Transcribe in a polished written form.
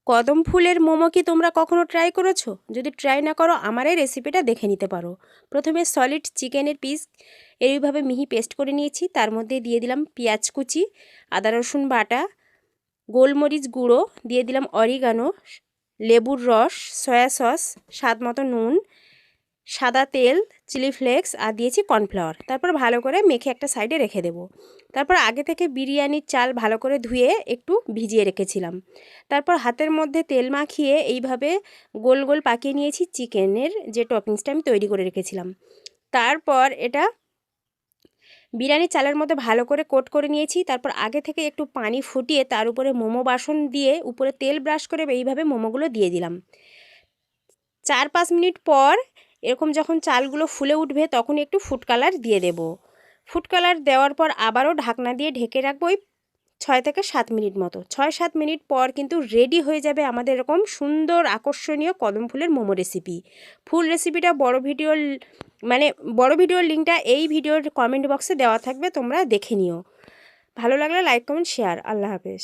কদম ফুলের মোমো কি তোমরা কখনো ট্রাই করেছো? যদি ট্রাই না করো আমার এই রেসিপিটা দেখে নিতে পারো। প্রথমে সলিড চিকেনের পিস এইভাবে মিহি পেস্ট করে নিয়েছি। তার মধ্যে দিয়ে দিলাম পেঁয়াজ কুচি, আদা রসুন বাটা, গোলমরিচ গুঁড়ো, দিয়ে দিলাম অরিগানো, লেবুর রস, সয়া সস, স্বাদ মতো নুন, সাদা তেল, চিলি ফ্লেক্স আর দিয়েছি কর্নফ্লাওয়ার। তারপর ভালো করে মেখে একটা সাইডে রেখে দেবো। তারপর আগে থেকে বিরিয়ানির চাল ভালো করে ধুয়ে একটু ভিজিয়ে রেখেছিলাম। তারপর হাতের মধ্যে তেল মাখিয়ে এইভাবে গোল গোল পাকিয়ে নিয়েছি চিকেনের যে টপিংসটা আমি তৈরি করে রেখেছিলাম। তারপর এটা বিরিয়ানির চালের মধ্যে ভালো করে কোট করে নিয়েছি। তারপর আগে থেকে একটু পানি ফুটিয়ে তার উপরে মোমো বাসন দিয়ে উপরে তেল ব্রাশ করে এইভাবে মোমোগুলো দিয়ে দিলাম। 4-5 মিনিট পর এরকম যখন চালগুলো ফুলে উঠবে তখন একটু ফুড কালার দিয়ে দেব। ফুড কালার দেওয়ার পর আবারও ঢাকনা দিয়ে ঢেকে রাখবো ওই 6 থেকে 7 মিনিট মতো। 6-7 মিনিট পর কিন্তু রেডি হয়ে যাবে আমাদের এরকম সুন্দর আকর্ষণীয় কদম ফুলের মোমো রেসিপি। ফুল রেসিপিটা বড় ভিডিওর লিঙ্কটা এই ভিডিওর কমেন্ট বক্সে দেওয়া থাকবে, তোমরা দেখে নিও। ভালো লাগলে লাইক, কমেন্ট, শেয়ার। আল্লাহ হাফেজ।